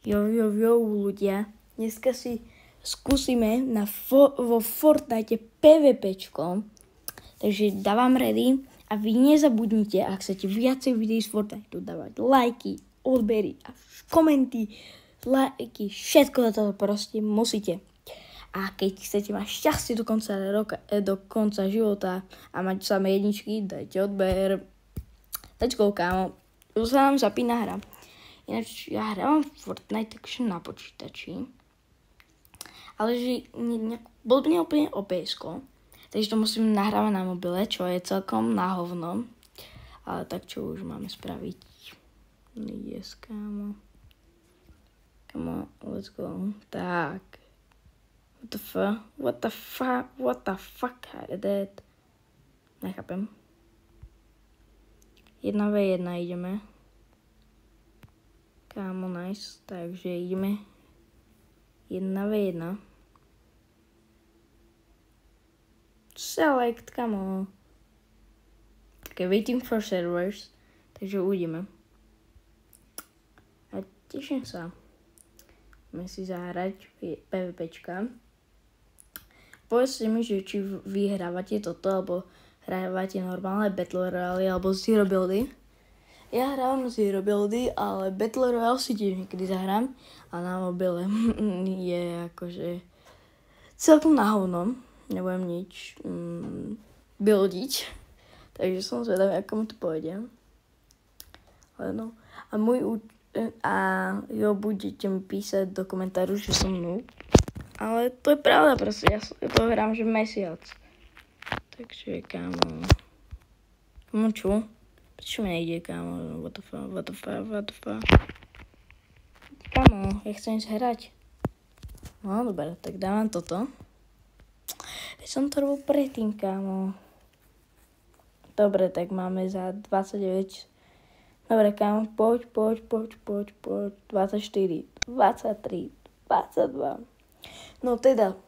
Jo, ľudia. Dneska si skúsime vo Fortnite PvPčko. Takže dávam ready a vy nezabudnite, ak chcete viacej videí z Fortnite, dávať lajky, odbery a komenty, lajky, všetko toto proste musíte. A keď chcete mať šťastie do konca roka, do konca života a mať samé jedničky, dajte odber. Let's go, kámo. Už sa nám zapína hra. Ináč ja hrávam Fortnite takže na počítači. Ale že blbne úplne OBS-ko. Takže to musím nahrávať na mobile, čo je celkom na hovno. Ale tak čo už máme spraviť? Yes, kámo. Come on, let's go. Tak. What the fuck is that? Nechápem. 1v1 ideme. Kámo, nice. Takže ideme 1v1. Select, come on. Okay, waiting for servers. Takže uvidíme. A teším sa. Ideme si zahrať PvPčka. Povedzte mi, že či vyhrávate toto, alebo hrávate normálne Battle Royale, alebo Zero Buildy. Ja hrávam Zero Buildy, ale Battle Royale si tiež niekedy zahrám. A na mobile je akože celkom na hovno. Nebudem nič buildiť. Takže som zvedavý, ako mi to pôjde. Ale no. A budete mi písať do komentáru, že som noob. Ale to je pravda proste. Ja to hrám že mesiac. Takže kámo. Kámo čo? Prečo mi nejde, kámo? What the fuck? Kámo, ja chcem ísť hrať. No, dobre, tak dávam toto. Keď som to robil predtým, kámo. Dobre, tak máme za 29. Dobre, kámo, poď. 24, 23, 22. No teda,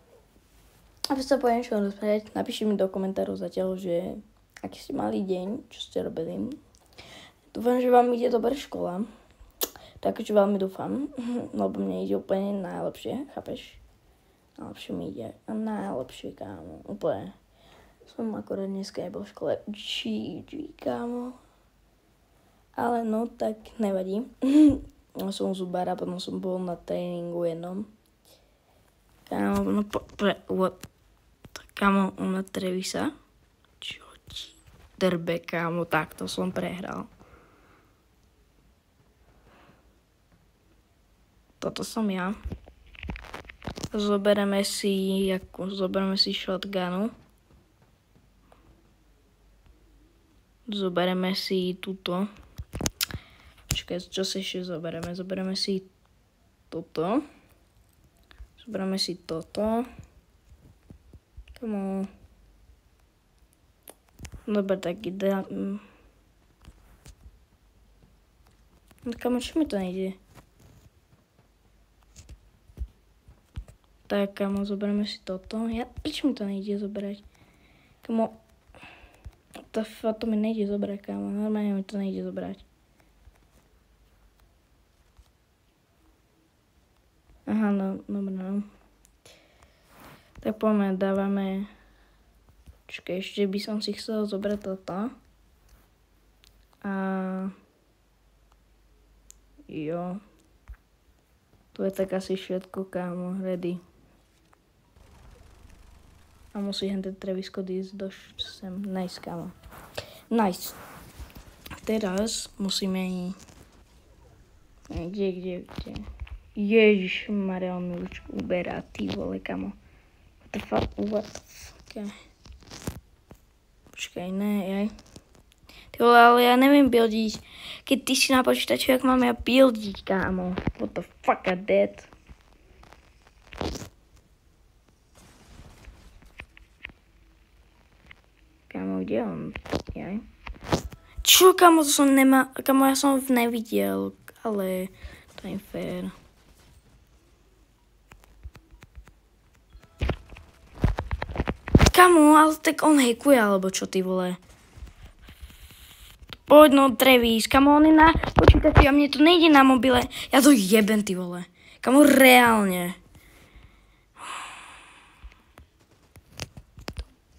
aby sa poviem, čo vám rozprávať, napíšte mi do komentárov zatiaľ, že aký ste mali deň, čo ste robili. Dúfam, že vám ide dobre škola. Takže veľmi dúfam, lebo mne ide úplne najlepšie, chápeš? Najlepšie mi ide. A najlepšie, kámo. Úplne. Som akorát dneska nebol v škole. GG, kámo. Ale no, tak nevadí. Som zubár a potom som bol na tréningu jednom. Kámo, no kámo, na Trevisa. Čo ti drbe, kámo, takto som prehral. Toto som ja. Zobereme si shotgunu. Zobereme si túto. Počkaj, čo si ešte zobereme? Zobereme si toto. Zobereme si toto. Come on. Dobre, tak ide. Kamo, čo mi to nejde? Tak, kamo, zoberieme si toto. Prečo mi to nejde zobrať? Kamo, to mi nejde zobrať, kamo. Normálne mi to nejde zobrať. Aha, no, dobre, no. Tak poďme, dávame... Čakaj, ešte by som si chcel zobrať toto. A... Jo. Tu je tak asi všetko, kámo, ready. A musí ten Travis Scott ísť sem. Nice, kámo. Nice. Teraz musíme... Kde? Ježišmaria, on mi už uberá, ty vole, kámo. What the fuck? Počkaj, ne. Ty vole, ale ja neviem buildiť. Keď ty si na počítaču, jak mám ja buildiť, kámo. What the fuck is that? Kámo, kde on? Jaj. Čo, kámo, to som Kámo, ja som nevidel, ale to je fér. Kámo, ale tak on hackuje, alebo čo, ty vole? Poď no, Travis, kamo, on je na počítači a mne to nejde na mobile. Ja to jebem, ty vole. Kamo, reálne.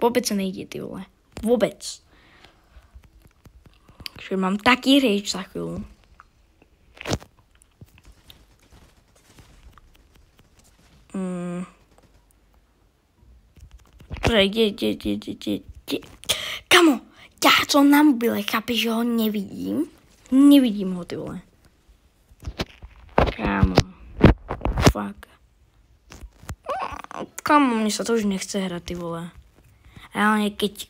Vôbec sa nejde, ty vole. Vôbec. Takže mám taký rage za chvíľu. Kde? Kamo, ja som na mobile, chápeš, že ho nevidím? Nevidím ho, ty vole. Kamo. Fuck. Kamo, mne sa to už nechce hrať, ty vole. Reálne, keď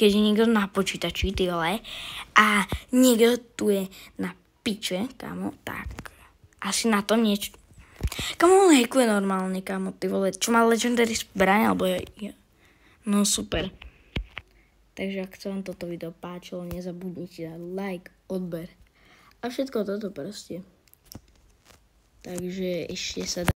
je niekto na počítači, ty vole, a niekto tu je na piče, kamo, tak asi na tom niečo. Kamo, on hackuje normálne, kamo, ty vole, čo má legendary zbraň, alebo je. No super. Takže ak sa vám toto video páčilo, nezabudnite dať like, odber a všetko toto proste. Takže ešte sa